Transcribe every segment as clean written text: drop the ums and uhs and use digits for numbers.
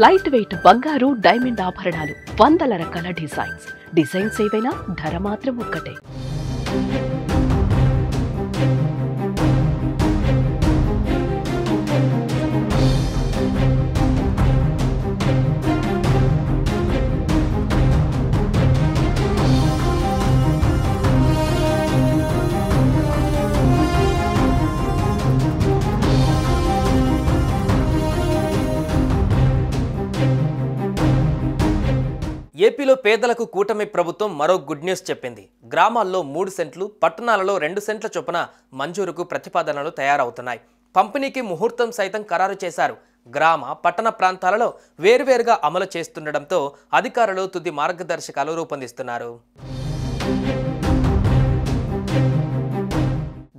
Light weight బంగారు diamond ఆభరణాలు, వందల రకాల డిజైన్స్ ఏవైనా ధర మాత్రం ఒక్కటే. ఏపీలో పేదలకు కూటమి ప్రభుత్వం మరో గుడ్ న్యూస్ చెప్పింది. గ్రామాల్లో 3 సెంట్లు, పట్టణాలలో 2 సెంట్ల చొప్పున మంజూరుకు ప్రతిపాదనలు తయారవుతున్నాయి. పంపిణీకి ముహూర్తం సైతం ఖరారు చేశారు. గ్రామ, పట్టణ ప్రాంతాలలో వేర్వేరుగా అమలు చేస్తుండటంతో అధికారులు తుది మార్గదర్శకాలు రూపొందిస్తున్నారు.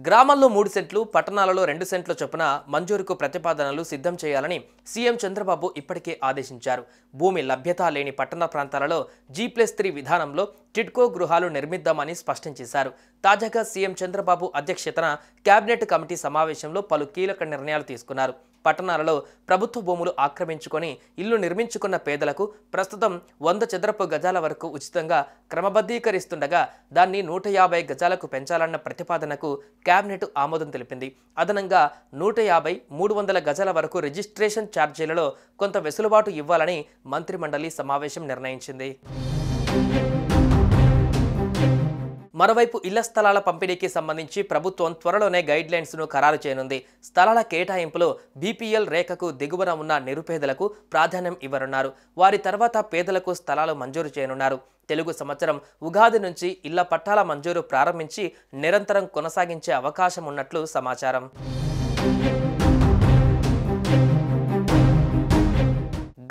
గ్రామాల్లో 3 సెంట్లు, పట్టణాలలో 2 సెంట్ల చొప్పున మంజూరుకు ప్రతిపాదనలు సిద్ధం చేయాలని సీఎం చంద్రబాబు ఇప్పటికే ఆదేశించారు. భూమి లభ్యత లేని పట్టణ ప్రాంతాలలో G+3 విధానంలో టిడ్కో గృహాలు నిర్మిద్దామని స్పష్టం చేశారు. తాజాగా సీఎం చంద్రబాబు అధ్యక్షతన కేబినెట్ కమిటీ సమావేశంలో పలు కీలక నిర్ణయాలు తీసుకున్నారు. పట్టణాలలో ప్రభుత్వ భూములు ఆక్రమించుకొని ఇల్లు నిర్మించుకున్న పేదలకు ప్రస్తుతం 100 చదరపు గజాల వరకు ఉచితంగా క్రమబద్ధీకరిస్తుండగా దాన్ని 150 గజాలకు పెంచాలన్న ప్రతిపాదనకు కేబినెట్ ఆమోదం తెలిపింది. అదనంగా 150, 300 గజాల వరకు రిజిస్ట్రేషన్ ఛార్జీలలో కొంత వెసులుబాటు ఇవ్వాలని మంత్రిమండలి సమావేశం నిర్ణయించింది. మరోవైపు ఇళ్ల స్థలాల పంపిణీకి సంబంధించి ప్రభుత్వం త్వరలోనే గైడ్ లైన్స్ ను ఖరారు చేయనుంది. స్థలాల కేటాయింపులో బీపీఎల్ రేఖకు దిగువన ఉన్న నిరుపేదలకు ప్రాధాన్యం ఇవ్వనున్నారు. వారి తర్వాత పేదలకు స్థలాలు మంజూరు చేయనున్నారు. తెలుగు సంవత్సరం ఉగాది నుంచి ఇళ్ల పట్టాల మంజూరు ప్రారంభించి నిరంతరం కొనసాగించే అవకాశం ఉన్నట్లు సమాచారం.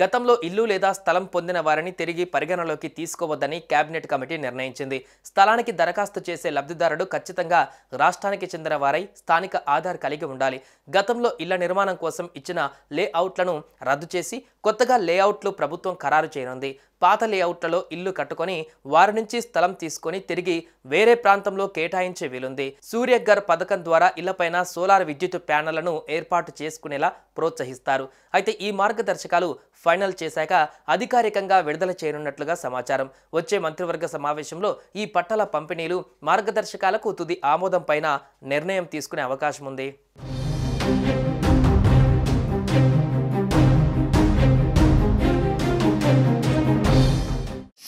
గతంలో ఇల్లు లేదా స్థలం పొందిన వారిని తిరిగి పరిగణలోకి తీసుకోవద్దని కేబినెట్ కమిటీ నిర్ణయించింది. స్థలానికి దరఖాస్తు చేసే లబ్ధిదారుడు ఖచ్చితంగా రాష్ట్రానికి చెందిన వారై స్థానిక ఆధార్ కలిగి ఉండాలి. గతంలో ఇళ్ల నిర్మాణం కోసం ఇచ్చిన లేఅవుట్లను రద్దు చేసి కొత్తగా లేఅవుట్లు ప్రభుత్వం ఖరారు చేయనుంది. పాత లేఅవుట్లలో ఇల్లు కట్టుకొని వారి నుంచి స్థలం తీసుకొని తిరిగి వేరే ప్రాంతంలో కేటాయించే వీలుంది. సూర్యఘర్ పథకం ద్వారా ఇళ్లపైన సోలార్ విద్యుత్ ప్యానెళ్లను ఏర్పాటు చేసుకునేలా ప్రోత్సహిస్తారు. అయితే ఈ మార్గదర్శకాలు ఫైనల్ చేశాక అధికారికంగా విడుదల చేయనున్నట్లుగా సమాచారం. వచ్చే మంత్రివర్గ సమావేశంలో ఈ పట్టాల పంపిణీలు, మార్గదర్శకాలకు తుది ఆమోదం పైన నిర్ణయం తీసుకునే అవకాశం ఉంది.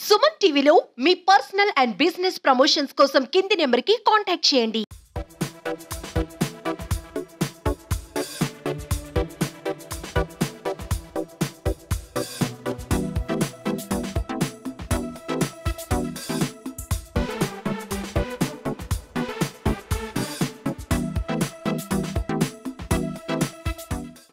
సుమన్ టీవీలో మీ పర్సనల్ అండ్ బిజినెస్ ప్రమోషన్స్ కోసం కింది నెంబర్కి కాంటాక్ట్ చేయండి.